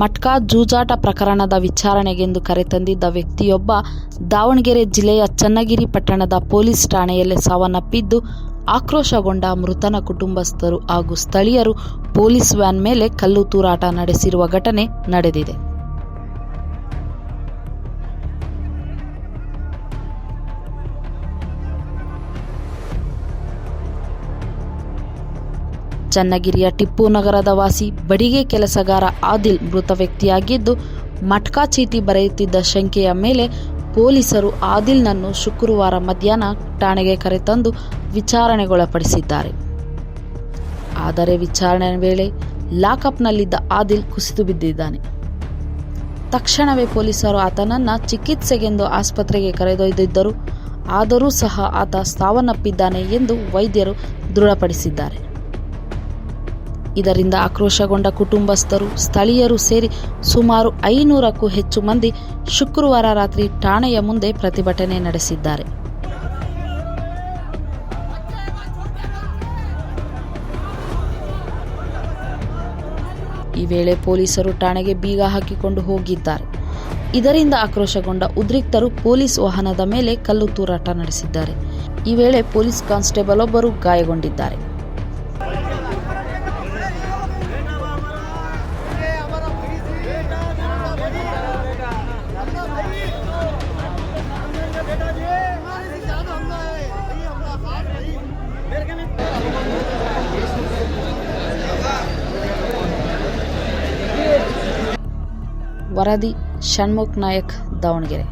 ಮಟ್ಕಾ ಜೂಜಾಟ ಪ್ರಕರಣದ ವಿಚಾರಣೆಗೆಂದು ಕರೆತಂದಿದ್ದ ವ್ಯಕ್ತಿಯೊಬ್ಬ ದಾವಣಗೆರೆ ಜಿಲ್ಲೆಯ ಚನ್ನಗಿರಿ ಪಟ್ಟಣದ ಪೊಲೀಸ್ ಠಾಣೆಯಲ್ಲಿ ಸಾವನ್ನಪ್ಪಿದ್ದು, ಆಕ್ರೋಶಗೊಂಡ ಮೃತನ ಕುಟುಂಬಸ್ಥರು ಹಾಗೂ ಸ್ಥಳೀಯರು ಪೊಲೀಸ್ ವ್ಯಾನ್ ಮೇಲೆ ಕಲ್ಲು ತೂರಾಟ ನಡೆಸಿರುವ ಘಟನೆ ನಡೆದಿದೆ. ಚನ್ನಗಿರಿಯ ಟಿಪ್ಪು ನಗರದ ವಾಸಿ ಬಡಿಗೆ ಕೆಲಸಗಾರ ಆದಿಲ್ ಮೃತ ವ್ಯಕ್ತಿಯಾಗಿದ್ದು, ಮಟ್ಕಾ ಚೀಟಿ ಬರೆಯುತ್ತಿದ್ದ ಶಂಕೆಯ ಮೇಲೆ ಪೊಲೀಸರು ಆದಿಲ್ನನ್ನು ಶುಕ್ರವಾರ ಮಧ್ಯಾಹ್ನ ಠಾಣೆಗೆ ಕರೆತಂದು ವಿಚಾರಣೆಗೊಳಪಡಿಸಿದ್ದಾರೆ. ಆದರೆ ವಿಚಾರಣೆ ವೇಳೆ ಲಾಕಪ್ನಲ್ಲಿದ್ದ ಆದಿಲ್ ಕುಸಿದು ಬಿದ್ದಿದ್ದಾನೆ. ತಕ್ಷಣವೇ ಪೊಲೀಸರು ಆತನನ್ನು ಚಿಕಿತ್ಸೆಗೆಂದು ಆಸ್ಪತ್ರೆಗೆ ಕರೆದೊಯ್ದಿದ್ದರು. ಆದರೂ ಸಹ ಆತ ಸಾವನ್ನಪ್ಪಿದ್ದಾನೆ ಎಂದು ವೈದ್ಯರು ದೃಢಪಡಿಸಿದ್ದಾರೆ. ಇದರಿಂದ ಆಕ್ರೋಶಗೊಂಡ ಕುಟುಂಬಸ್ಥರು, ಸ್ಥಳೀಯರು ಸೇರಿ ಸುಮಾರು 500ಕ್ಕೂ ಹೆಚ್ಚು ಮಂದಿ ಶುಕ್ರವಾರ ರಾತ್ರಿ ಠಾಣೆಯ ಮುಂದೆ ಪ್ರತಿಭಟನೆ ನಡೆಸಿದ್ದಾರೆ. ಈ ವೇಳೆ ಪೊಲೀಸರು ಠಾಣೆಗೆ ಬೀಗ ಹಾಕಿಕೊಂಡು ಹೋಗಿದ್ದಾರೆ. ಇದರಿಂದ ಆಕ್ರೋಶಗೊಂಡ ಉದ್ರಿಕ್ತರು ಪೊಲೀಸ್ ವಾಹನದ ಮೇಲೆ ಕಲ್ಲು ತೂರಾಟ ನಡೆಸಿದ್ದಾರೆ. ಈ ವೇಳೆ ಪೊಲೀಸ್ ಕಾನ್ಸ್ಟೇಬಲ್ ಒಬ್ಬರು ಗಾಯಗೊಂಡಿದ್ದಾರೆ. ವರದಿ ಷಣ್ಮುಖ್ ನಾಯಕ್, ದಾವಣಗೆರೆ.